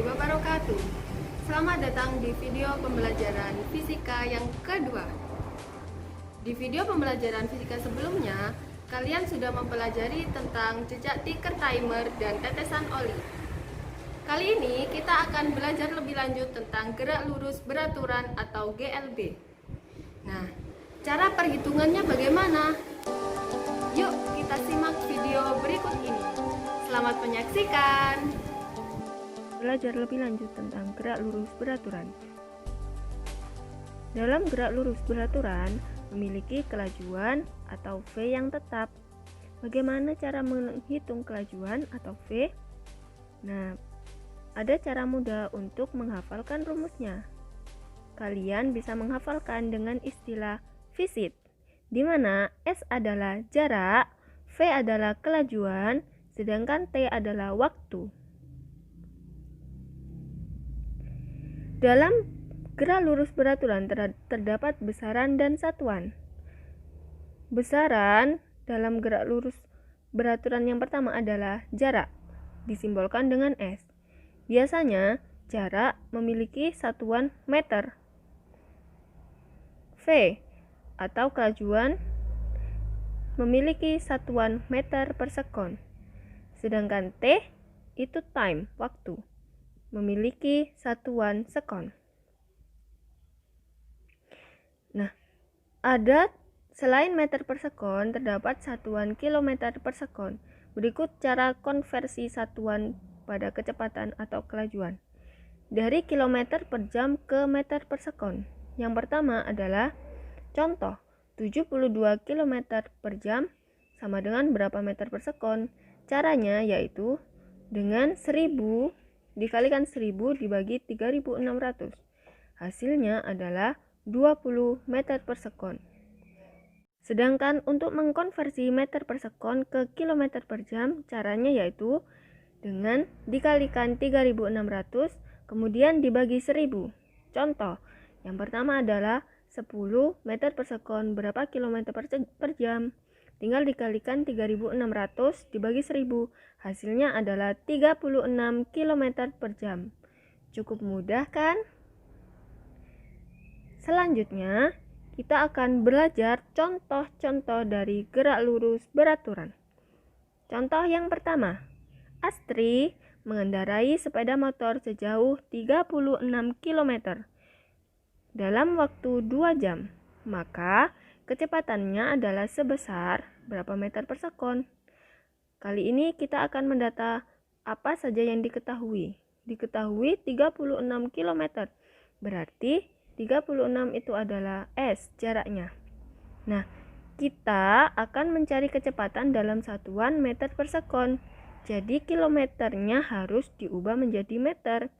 wabarakatuh. Selamat datang di video pembelajaran fisika yang kedua. Di video pembelajaran fisika sebelumnya, kalian sudah mempelajari tentang jejak Ticker timer dan tetesan oli. Kali ini kita akan belajar lebih lanjut tentang gerak lurus beraturan atau GLB. Nah, cara perhitungannya bagaimana? Yuk kita simak video berikut ini. Selamat menyaksikan. Belajar lebih lanjut tentang gerak lurus beraturan. Dalam gerak lurus beraturan memiliki kelajuan atau V yang tetap. Bagaimana cara menghitung kelajuan atau V? Nah, ada cara mudah untuk menghafalkan rumusnya. Kalian bisa menghafalkan dengan istilah visit, di mana S adalah jarak, V adalah kelajuan, sedangkan T adalah waktu. Dalam gerak lurus beraturan terdapat besaran dan satuan. Besaran dalam gerak lurus beraturan yang pertama adalah jarak, disimbolkan dengan S. Biasanya jarak memiliki satuan meter. V atau kelajuan memiliki satuan meter per sekon. Sedangkan T itu time, waktu, memiliki satuan sekon. Nah, ada selain meter per sekon terdapat satuan kilometer per sekon. Berikut cara konversi satuan pada kecepatan atau kelajuan dari kilometer per jam ke meter per sekon. Yang pertama adalah contoh 72 km per jam sama dengan berapa meter per sekon. Caranya yaitu dengan 1000 dikalikan 1000 dibagi 3600. Hasilnya adalah 20 meter per sekon. Sedangkan untuk mengkonversi meter per sekon ke kilometer per jam, caranya yaitu dengan dikalikan 3600 kemudian dibagi 1000. Contoh, yang pertama adalah 10 meter per sekon berapa kilometer per jam? Tinggal dikalikan 3600 dibagi 1000. Hasilnya adalah 36 km per jam. Cukup mudah kan? Selanjutnya, kita akan belajar contoh-contoh dari gerak lurus beraturan. Contoh yang pertama, Astri mengendarai sepeda motor sejauh 36 km dalam waktu 2 jam. Maka kecepatannya adalah sebesar berapa meter per sekon? Kali ini kita akan mendata apa saja yang diketahui. Diketahui 36 km. Berarti 36 itu adalah S jaraknya. Nah, kita akan mencari kecepatan dalam satuan meter per sekon. Jadi kilometernya harus diubah menjadi meter.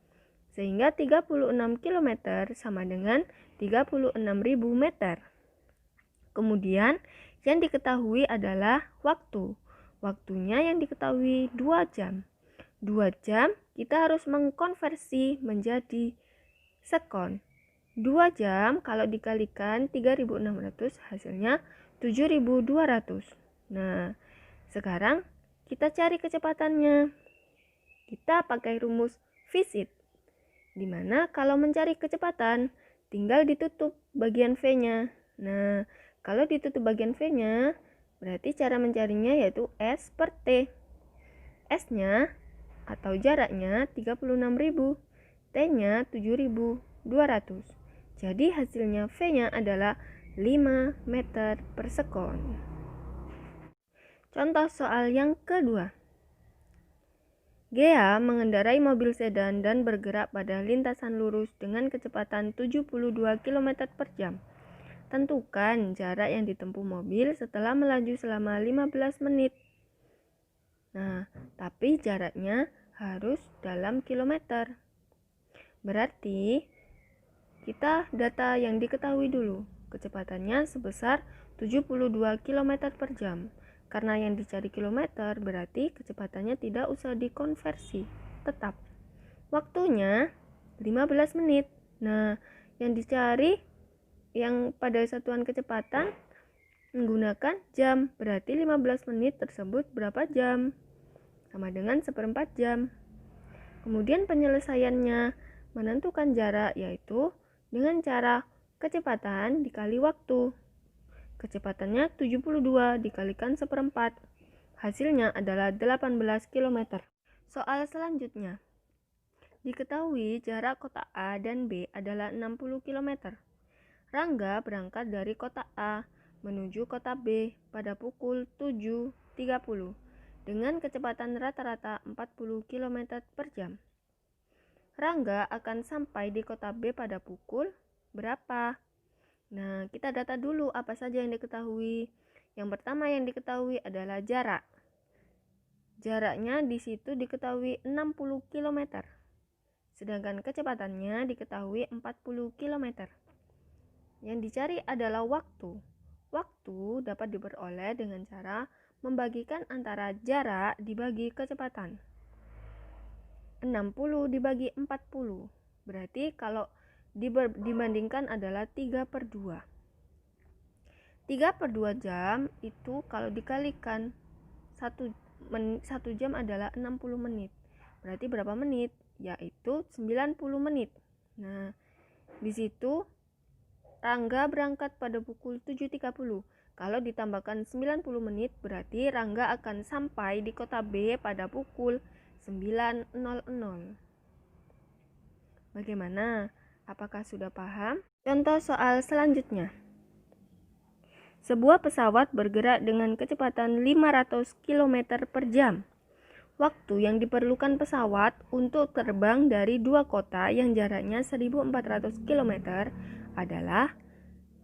Sehingga 36 km sama dengan 36.000 meter. Kemudian yang diketahui adalah waktu. Waktunya yang diketahui 2 jam. 2 jam kita harus mengkonversi menjadi sekon. 2 jam kalau dikalikan 3600 hasilnya 7200. Nah, sekarang kita cari kecepatannya. Kita pakai rumus visit, dimana kalau mencari kecepatan tinggal ditutup bagian V-nya. Nah, kalau ditutup bagian V-nya berarti cara mencarinya yaitu S per T. S-nya atau jaraknya 36.000, T-nya 7.200. Jadi hasilnya V-nya adalah 5 meter per sekon. Contoh soal yang kedua. Gea mengendarai mobil sedan dan bergerak pada lintasan lurus dengan kecepatan 72 km per jam. Tentukan jarak yang ditempuh mobil setelah melaju selama 15 menit. Nah, tapi jaraknya harus dalam kilometer. Berarti kita data yang diketahui dulu. Kecepatannya sebesar 72 km per jam. Karena yang dicari kilometer, berarti kecepatannya tidak usah dikonversi, tetap. Waktunya 15 menit. Nah, yang dicari yang pada satuan kecepatan menggunakan jam. Berarti 15 menit tersebut berapa jam? Sama dengan 1/4 jam. Kemudian penyelesaiannya menentukan jarak, yaitu dengan cara kecepatan dikali waktu. Kecepatannya 72 dikalikan 1/4. Hasilnya adalah 18 km. Soal selanjutnya. Diketahui jarak kota A dan B adalah 60 km. Rangga berangkat dari kota A menuju kota B pada pukul 7.30 dengan kecepatan rata-rata 40 km per jam. Rangga akan sampai di kota B pada pukul berapa? Nah, kita data dulu apa saja yang diketahui. Yang pertama yang diketahui adalah jarak. Jaraknya di situ diketahui 60 km. Sedangkan kecepatannya diketahui 40 km. Yang dicari adalah waktu. Waktu dapat diperoleh dengan cara membagikan antara jarak dibagi kecepatan. 60 dibagi 40. Berarti kalau dibandingkan adalah 3/2. 3/2 jam itu kalau dikalikan 1 jam adalah 60 menit. Berarti berapa menit? Yaitu 90 menit. Nah, di situ Rangga berangkat pada pukul 7.30. Kalau ditambahkan 90 menit berarti Rangga akan sampai di kota B pada pukul 9.00. Bagaimana? Apakah sudah paham? Contoh soal selanjutnya. Sebuah pesawat bergerak dengan kecepatan 500 km per jam. Waktu yang diperlukan pesawat untuk terbang dari dua kota yang jaraknya 1400 km adalah,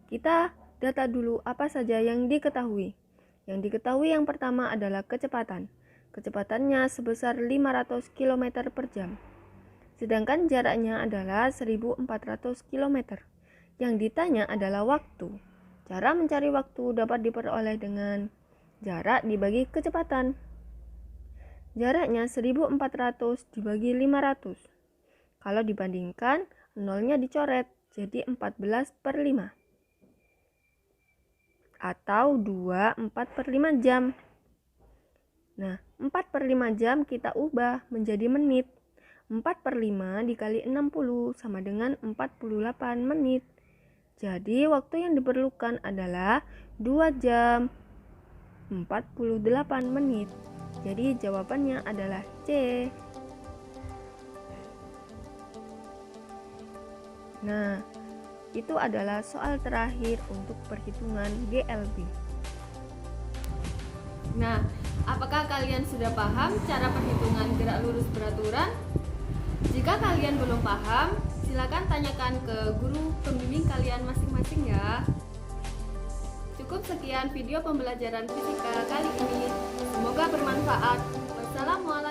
kita data dulu apa saja yang diketahui. Yang diketahui yang pertama adalah kecepatan. Kecepatannya sebesar 500 km per jam. Sedangkan jaraknya adalah 1400 km. Yang ditanya adalah waktu. Cara mencari waktu dapat diperoleh dengan jarak dibagi kecepatan. Jaraknya 1400 dibagi 500. Kalau dibandingkan, nolnya dicoret, jadi 14/5. Atau 4/5 jam. Nah, 4/5 jam kita ubah menjadi menit. 4/5 dikali 60 sama dengan 48 menit. Jadi, waktu yang diperlukan adalah 2 jam 48 menit. Jadi jawabannya adalah C. Nah, itu adalah soal terakhir untuk perhitungan GLB. Nah, apakah kalian sudah paham cara perhitungan gerak lurus beraturan? Jika kalian belum paham, silakan tanyakan ke guru pembimbing kalian masing-masing ya. Cukup sekian video pembelajaran fisika kali ini. Semoga bermanfaat. Wassalamualaikum.